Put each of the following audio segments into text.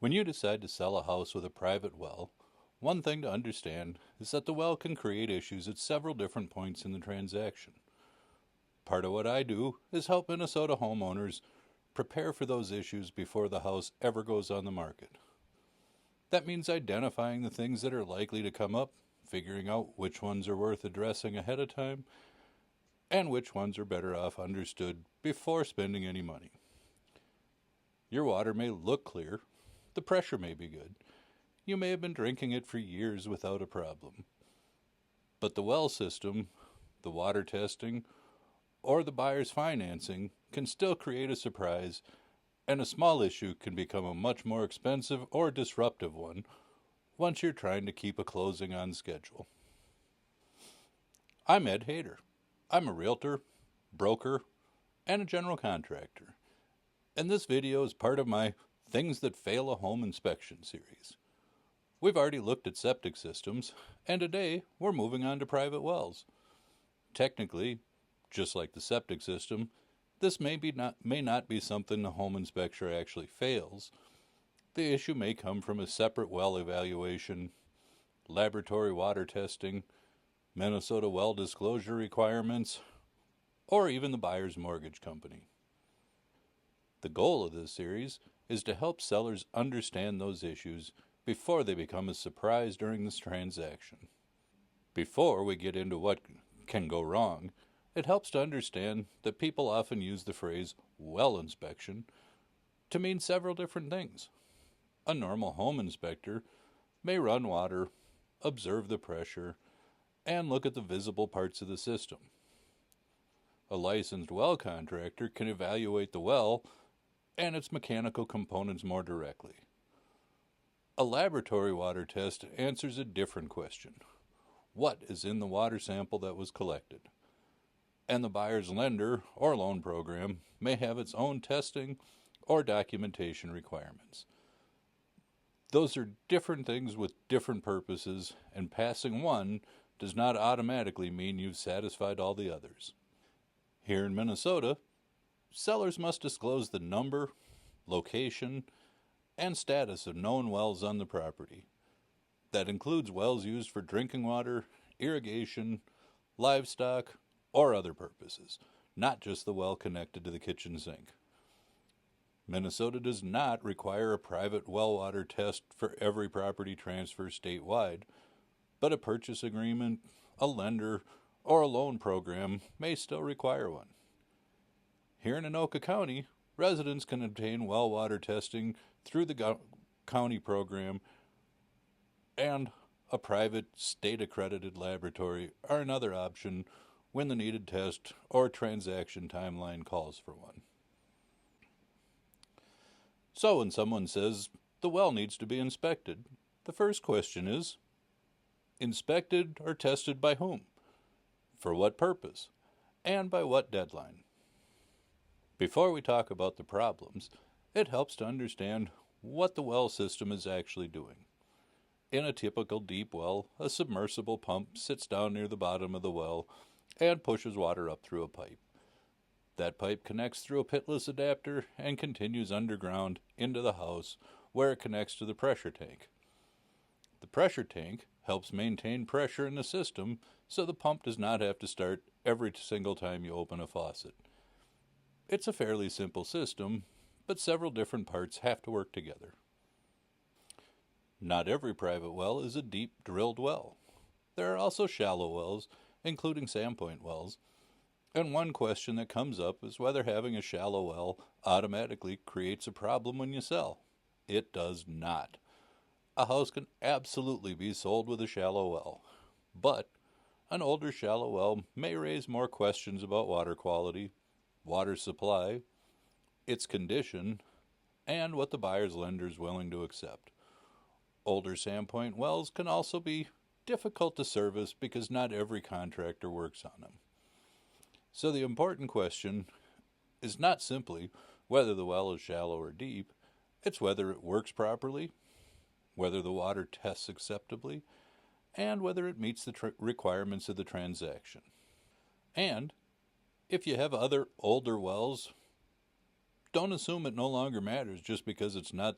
When you decide to sell a house with a private well, one thing to understand is that the well can create issues at several different points in the transaction. Part of what I do is help Minnesota homeowners prepare for those issues before the house ever goes on the market. That means identifying the things that are likely to come up, figuring out which ones are worth addressing ahead of time, and which ones are better off understood before spending any money. Your water may look clear, the pressure may be good, you may have been drinking it for years without a problem. But the well system, the water testing, or the buyer's financing can still create a surprise, and a small issue can become a much more expensive or disruptive one once you're trying to keep a closing on schedule. I'm Ed Hayter. I'm a realtor, broker, and a general contractor, and this video is part of my Things That Fail a Home Inspection series. We've already looked at septic systems, and today we're moving on to private wells. Technically, just like the septic system, this may not be something the home inspector actually fails. The issue may come from a separate well evaluation, laboratory water testing, Minnesota well disclosure requirements, or even the buyer's mortgage company. The goal of this series is to help sellers understand those issues before they become a surprise during this transaction. Before we get into what can go wrong, it helps to understand that people often use the phrase well inspection to mean several different things. A normal home inspector may run water, observe the pressure, and look at the visible parts of the system. A licensed well contractor can evaluate the well and its mechanical components more directly. A laboratory water test answers a different question. What is in the water sample that was collected? And the buyer's lender or loan program may have its own testing or documentation requirements. Those are different things with different purposes, and passing one does not automatically mean you've satisfied all the others. Here in Minnesota, sellers must disclose the number, location, and status of known wells on the property. That includes wells used for drinking water, irrigation, livestock, or other purposes, not just the well connected to the kitchen sink. Minnesota does not require a private well water test for every property transfer statewide, but a purchase agreement, a lender, or a loan program may still require one. Here in Anoka County, residents can obtain well water testing through the county program, and a private state-accredited laboratory are another option when the needed test or transaction timeline calls for one. So when someone says the well needs to be inspected, the first question is, inspected or tested by whom? For what purpose? And by what deadline? Before we talk about the problems, it helps to understand what the well system is actually doing. In a typical deep well, a submersible pump sits down near the bottom of the well and pushes water up through a pipe. That pipe connects through a pitless adapter and continues underground into the house, where it connects to the pressure tank. The pressure tank helps maintain pressure in the system so the pump does not have to start every single time you open a faucet. It's a fairly simple system, but several different parts have to work together. Not every private well is a deep drilled well. There are also shallow wells, including sandpoint wells, and one question that comes up is whether having a shallow well automatically creates a problem when you sell. It does not. A house can absolutely be sold with a shallow well, but an older shallow well may raise more questions about water quality, water supply, its condition, and what the buyer's lender is willing to accept. Older sandpoint wells can also be difficult to service because not every contractor works on them. So the important question is not simply whether the well is shallow or deep, it's whether it works properly, whether the water tests acceptably, and whether it meets the requirements of the transaction. And if you have other older wells, don't assume it no longer matters just because it's not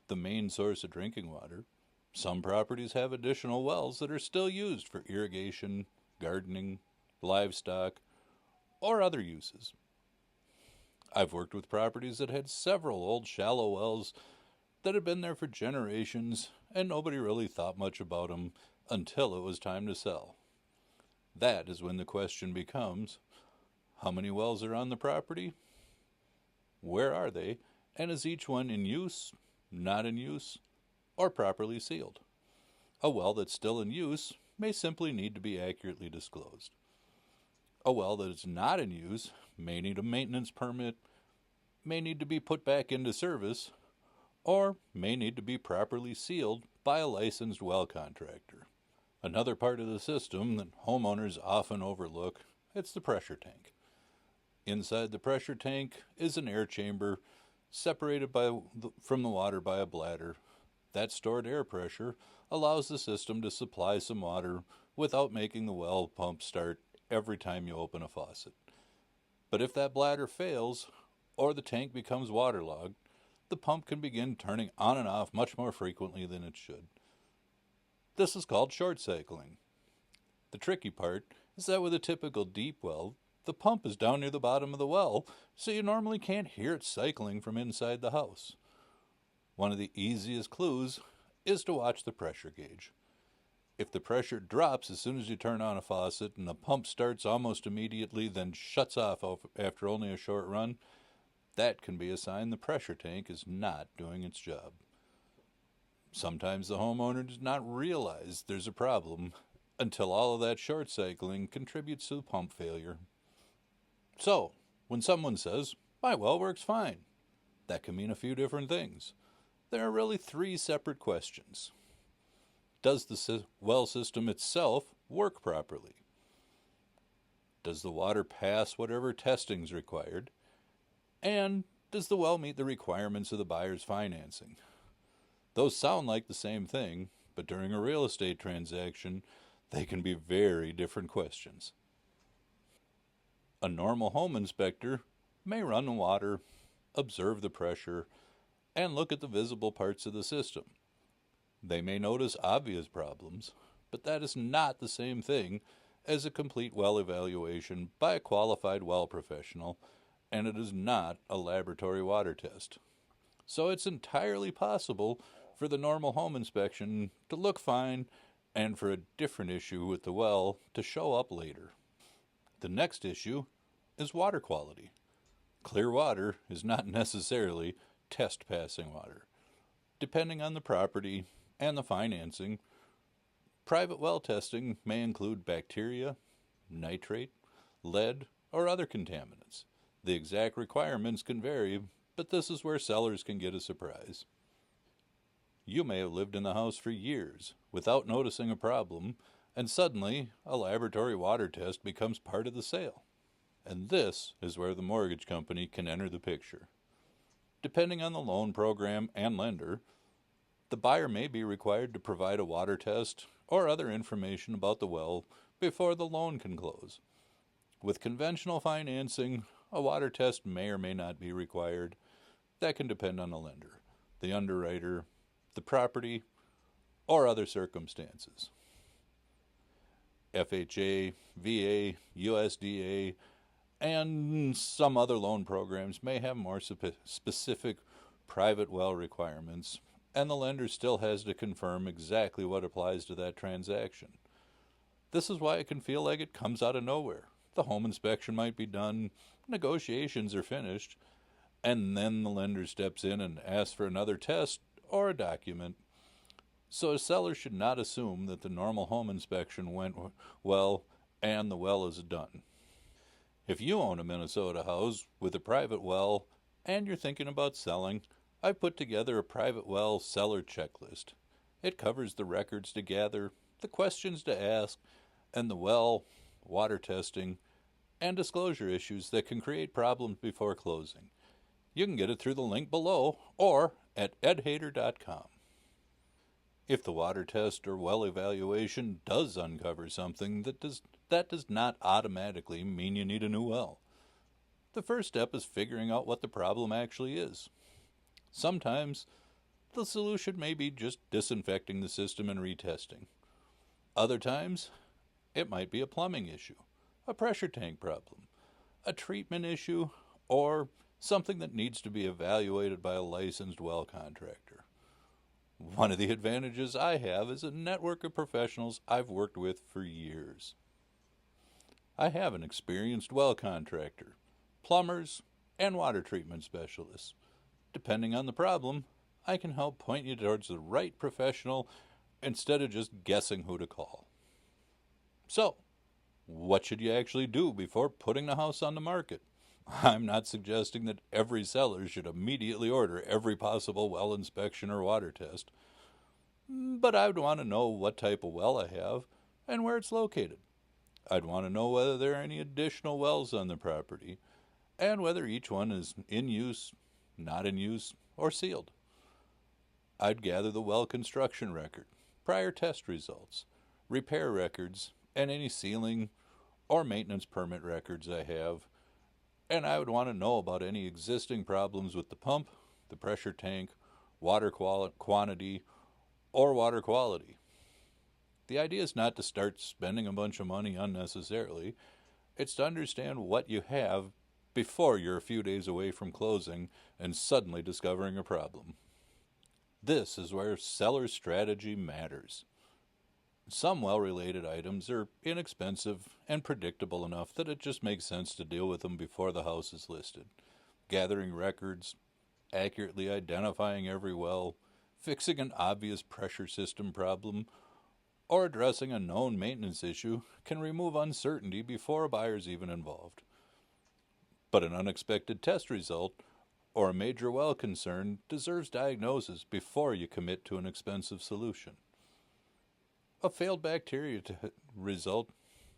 the main source of drinking water, some properties have additional wells that are still used for irrigation, gardening, livestock, or other uses. I've worked with properties that had several old shallow wells that had been there for generations and nobody really thought much about them until it was time to sell. That is when the question becomes, how many wells are on the property? Where are they? And is each one in use, not in use, or properly sealed? A well that's still in use may simply need to be accurately disclosed. A well that is not in use may need a maintenance permit, may need to be put back into service, or may need to be properly sealed by a licensed well contractor. Another part of the system that homeowners often overlook, it's the pressure tank. Inside the pressure tank is an air chamber separated from the water by a bladder. That stored air pressure allows the system to supply some water without making the well pump start every time you open a faucet. But if that bladder fails or the tank becomes waterlogged, the pump can begin turning on and off much more frequently than it should. This is called short cycling. The tricky part is that with a typical deep well, the pump is down near the bottom of the well, so you normally can't hear it cycling from inside the house. One of the easiest clues is to watch the pressure gauge. If the pressure drops as soon as you turn on a faucet and the pump starts almost immediately, then shuts off after only a short run, that can be a sign the pressure tank is not doing its job. Sometimes the homeowner does not realize there's a problem until all of that short cycling contributes to the pump failure. So, when someone says, "My well works fine," that can mean a few different things. There are really three separate questions. Does the well system itself work properly? Does the water pass whatever testing is required? And does the well meet the requirements of the buyer's financing? Those sound like the same thing, but during a real estate transaction, they can be very different questions. A normal home inspector may run the water, observe the pressure, and look at the visible parts of the system. They may notice obvious problems, but that is not the same thing as a complete well evaluation by a qualified well professional, and it is not a laboratory water test. So it's entirely possible for the normal home inspection to look fine and for a different issue with the well to show up later. The next issue is water quality. Clear water is not necessarily test-passing water. Depending on the property and the financing, private well testing may include bacteria, nitrate, lead, or other contaminants. The exact requirements can vary, but this is where sellers can get a surprise. You may have lived in the house for years without noticing a problem, and suddenly a laboratory water test becomes part of the sale. And this is where the mortgage company can enter the picture. Depending on the loan program and lender, the buyer may be required to provide a water test or other information about the well before the loan can close. With conventional financing, a water test may or may not be required. That can depend on the lender, the underwriter, the property, or other circumstances. FHA, VA, USDA, and some other loan programs may have more specific private well requirements, and the lender still has to confirm exactly what applies to that transaction. This is why it can feel like it comes out of nowhere. The home inspection might be done, negotiations are finished, and then the lender steps in and asks for another test or a document. So a seller should not assume that the normal home inspection went well and the well is done. If you own a Minnesota house with a private well and you're thinking about selling, I've put together a private well seller checklist. It covers the records to gather, the questions to ask, and the well, water testing, and disclosure issues that can create problems before closing. You can get it through the link below or at edhater.com. If the water test or well evaluation does uncover something, that does not automatically mean you need a new well. The first step is figuring out what the problem actually is. Sometimes The solution may be just disinfecting the system and retesting. Other times, it might be a plumbing issue, a pressure tank problem, a treatment issue, or something that needs to be evaluated by a licensed well contractor. One of the advantages I have is a network of professionals I've worked with for years. I have an experienced well contractor, plumbers, and water treatment specialists. Depending on the problem, I can help point you towards the right professional instead of just guessing who to call. So, what should you actually do before putting the house on the market? I'm not suggesting that every seller should immediately order every possible well inspection or water test, but I would want to know what type of well I have and where it's located. I'd want to know whether there are any additional wells on the property and whether each one is in use, not in use, or sealed. I'd gather the well construction record, prior test results, repair records, and any sealing or maintenance permit records I have, and I would want to know about any existing problems with the pump, the pressure tank, water quantity, or water quality. The idea is not to start spending a bunch of money unnecessarily. It's to understand what you have before you're a few days away from closing and suddenly discovering a problem. This is where seller strategy matters. Some well-related items are inexpensive and predictable enough that it just makes sense to deal with them before the house is listed. Gathering records, accurately identifying every well, fixing an obvious pressure system problem, or addressing a known maintenance issue can remove uncertainty before a buyer's even involved. But an unexpected test result or a major well concern deserves diagnosis before you commit to an expensive solution. A failed bacteria result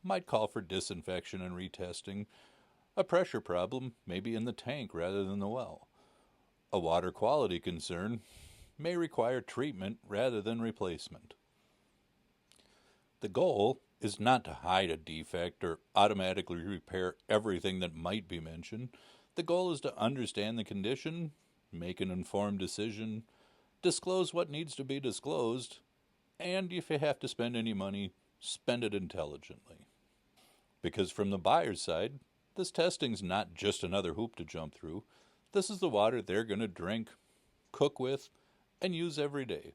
might call for disinfection and retesting. A pressure problem may be in the tank rather than the well. A water quality concern may require treatment rather than replacement. The goal is not to hide a defect or automatically repair everything that might be mentioned. The goal is to understand the condition, make an informed decision, disclose what needs to be disclosed, and if you have to spend any money, spend it intelligently. Because from the buyer's side, this testing's not just another hoop to jump through. This is the water they're going to drink, cook with, and use every day.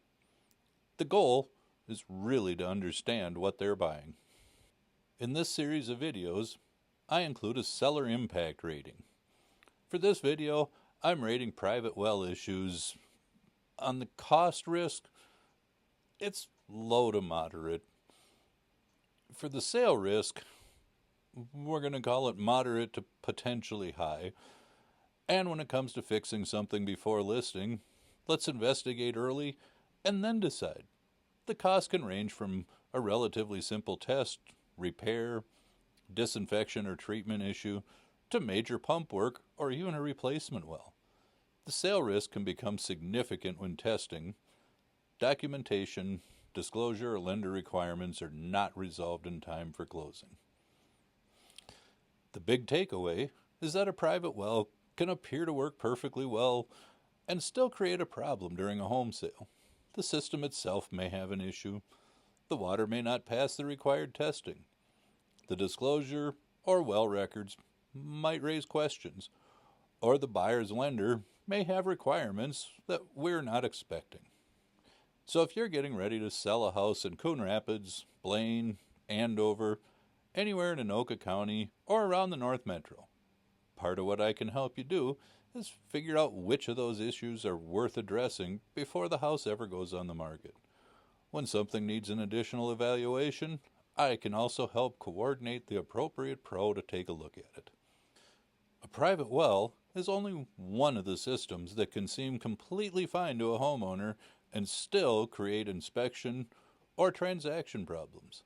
The goal is really to understand what they're buying. In this series of videos, I include a seller impact rating. For this video, I'm rating private well issues on the cost risk. It's low to moderate. For the sale risk, we're going to call it moderate to potentially high. And when it comes to fixing something before listing, let's investigate early and then decide. The cost can range from a relatively simple test, repair, disinfection or treatment issue, to major pump work or even a replacement well. The sale risk can become significant when testing. Documentation, disclosure, or lender requirements are not resolved in time for closing. The big takeaway is that a private well can appear to work perfectly well and still create a problem during a home sale. The system itself may have an issue. The water may not pass the required testing. The disclosure or well records might raise questions, or the buyer's lender may have requirements that we're not expecting. So if you're getting ready to sell a house in Coon Rapids, Blaine, Andover, anywhere in Anoka County, or around the North Metro, part of what I can help you do is figure out which of those issues are worth addressing before the house ever goes on the market. When something needs an additional evaluation, I can also help coordinate the appropriate pro to take a look at it. A private well is only one of the systems that can seem completely fine to a homeowner and still create inspection or transaction problems.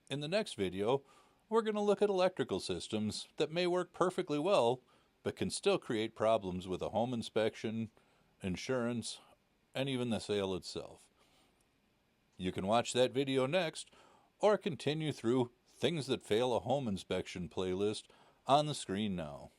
In the next video, we're going to look at electrical systems that may work perfectly well, but can still create problems with a home inspection, insurance, and even the sale itself. You can watch that video next, or continue through Things That Fail a Home Inspection playlist on the screen now.